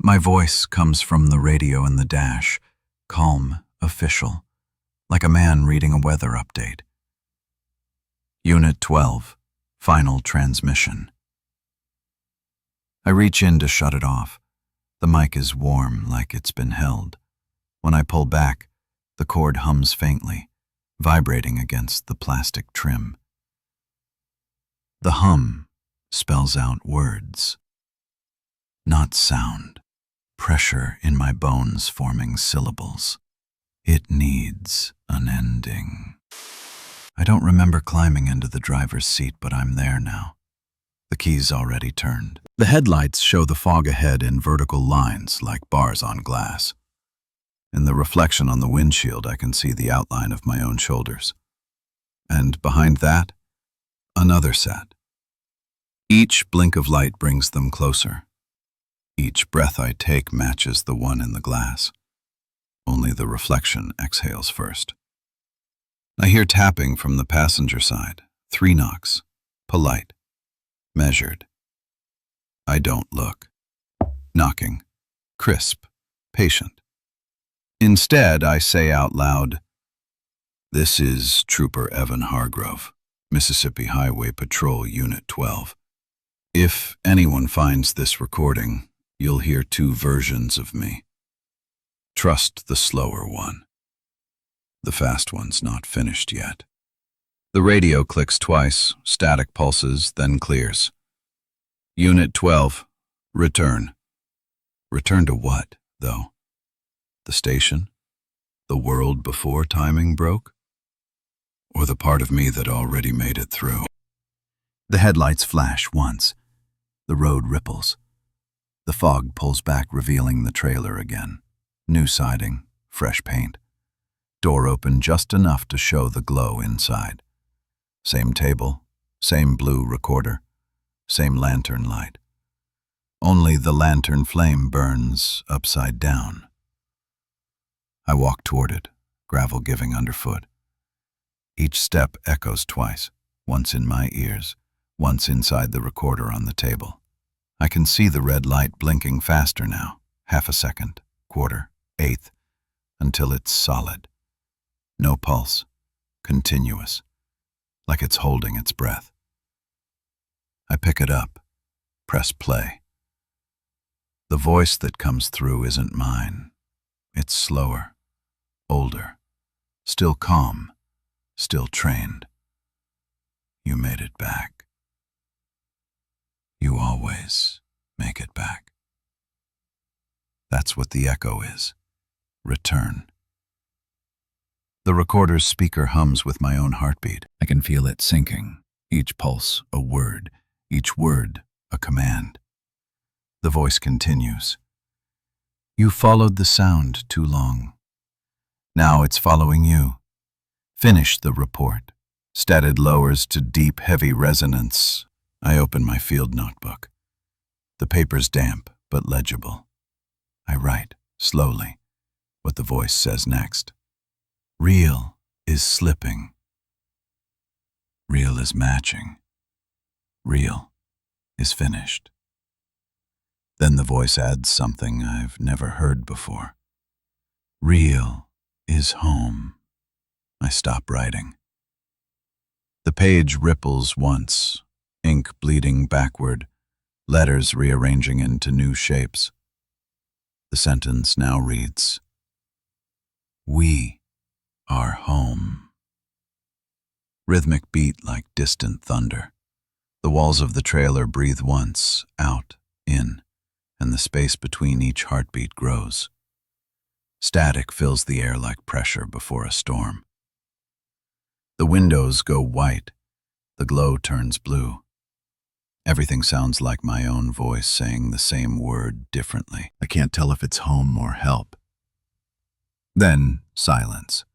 Speaker 1: My voice comes from the radio in the dash, calm, official, like a man reading a weather update. Unit 12, final transmission. I reach in to shut it off. The mic is warm, like it's been held. When I pull back, the cord hums faintly, vibrating against the plastic trim. The hum spells out words, not sound. pressure in my bones forming syllables. It needs an ending. I don't remember climbing into the driver's seat, but I'm there now. The key's already turned. The headlights show the fog ahead in vertical lines like bars on glass. In the reflection on the windshield, I can see the outline of my own shoulders. And behind that, another set. Each blink of light brings them closer. Each breath I take matches the one in the glass. Only the reflection exhales first. I hear tapping from the passenger side. 3 knocks. Polite. Measured. I don't look. Knocking. Crisp. Patient. Instead, I say out loud, "This is Trooper Evan Hargrove, Mississippi Highway Patrol Unit 12. If anyone finds this recording, you'll hear 2 versions of me. Trust the slower one. The fast one's not finished yet." The radio clicks twice, static pulses, then clears. Unit 12, return. Return to what, though? The station? The world before timing broke? Or the part of me that already made it through? The headlights flash once. The road ripples. The fog pulls back, revealing the trailer again. New siding, fresh paint. Door open just enough to show the glow inside. Same table, same blue recorder, same lantern light. Only the lantern flame burns upside down. I walk toward it, gravel giving underfoot. Each step echoes twice, once in my ears, once inside the recorder on the table. I can see the red light blinking faster now, half a second, quarter, eighth, until it's solid. No pulse, continuous, like it's holding its breath. I pick it up, press play. The voice that comes through isn't mine. It's slower, older, still calm, still trained. You made it back. You always make it back. That's what the echo is. Return. The recorder's speaker hums with my own heartbeat. I can feel it sinking, each pulse a word, each word a command. The voice continues. You followed the sound too long. Now it's following you. Finish the report. Statted lowers to deep, heavy resonance. I open my field notebook. The paper's damp, but legible. I write, slowly, what the voice says next. Real is slipping. Real is matching. Real is finished. Then the voice adds something I've never heard before. Real is home. I stop writing. The page ripples once, ink bleeding backward, letters rearranging into new shapes. The sentence now reads, We are home. Rhythmic beat like distant thunder. The walls of the trailer breathe once, out, in, and the space between each heartbeat grows. Static fills the air like pressure before a storm. The windows go white. The glow turns blue. Everything sounds like my own voice saying the same word differently. I can't tell if it's home or help. Then silence.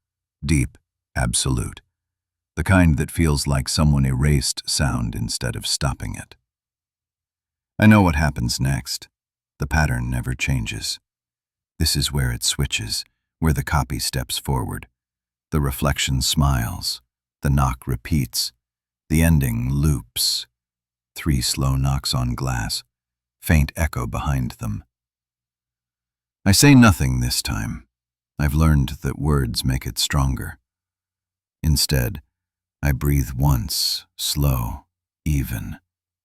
Speaker 1: Deep, absolute. The kind that feels like someone erased sound instead of stopping it. I know what happens next. The pattern never changes. This is where it switches, where the copy steps forward. The reflection smiles. The knock repeats. The ending loops. 3 slow knocks on glass, faint echo behind them. I say nothing this time. I've learned that words make it stronger. Instead, I breathe once, slow, even,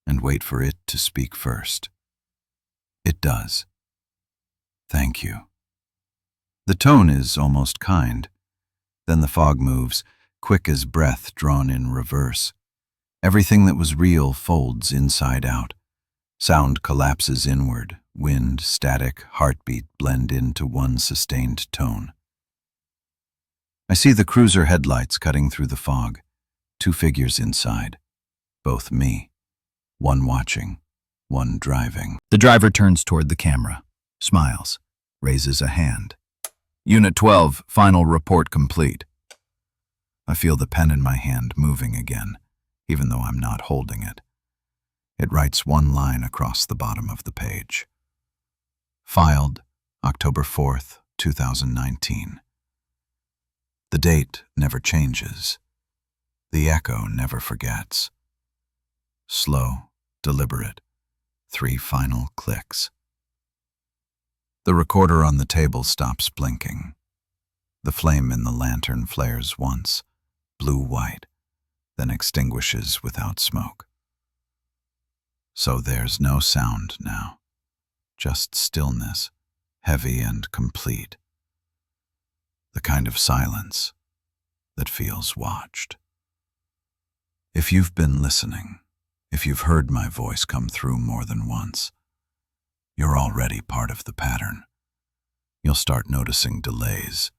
Speaker 1: and wait for it to speak first. It does. Thank you. The tone is almost kind. Then the fog moves, quick as breath drawn in reverse. Everything that was real folds inside out. Sound collapses inward, Wind, static, heartbeat blend into one sustained tone. I see the cruiser headlights cutting through the fog, 2 figures inside, both me, one watching, one driving. The driver turns toward the camera, smiles, raises a hand. Unit 12, final report complete. I feel the pen in my hand moving again, even though I'm not holding it. It writes one line across the bottom of the page. Filed, October 4th, 2019. The date never changes. The echo never forgets. Slow, deliberate, 3 final clicks. The recorder on the table stops blinking. The flame in the lantern flares once, blue-white, then extinguishes without smoke. So there's no sound now, just stillness, heavy and complete. The kind of silence that feels watched. If you've been listening, if you've heard my voice come through more than once, you're already part of the pattern. You'll start noticing delays,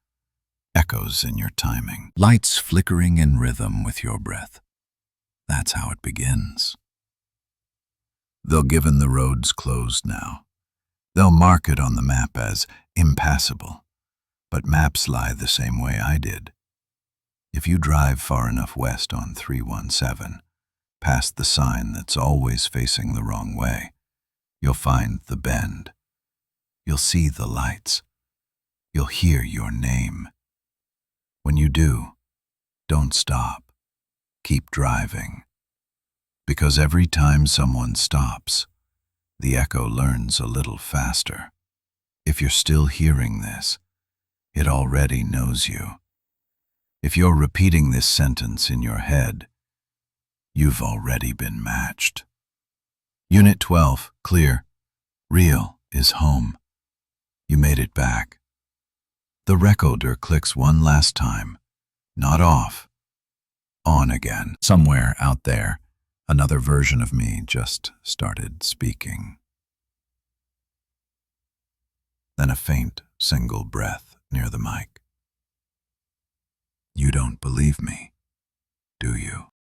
Speaker 1: echoes in your timing, lights flickering in rhythm with your breath. That's how it begins. Though given the roads closed now, they'll mark it on the map as impassable. But maps lie the same way I did. If you drive far enough west on 317, past the sign that's always facing the wrong way, you'll find the bend. You'll see the lights. You'll hear your name. When you do, don't stop. Keep driving. Because every time someone stops, the echo learns a little faster. If you're still hearing this, it already knows you. If you're repeating this sentence in your head, you've already been matched. Unit 12, clear. Real is home. You made it back. The recorder clicks one last time. Not off. On again. Somewhere out there, another version of me just started speaking. Then a faint, single breath near the mic. You don't believe me, do you?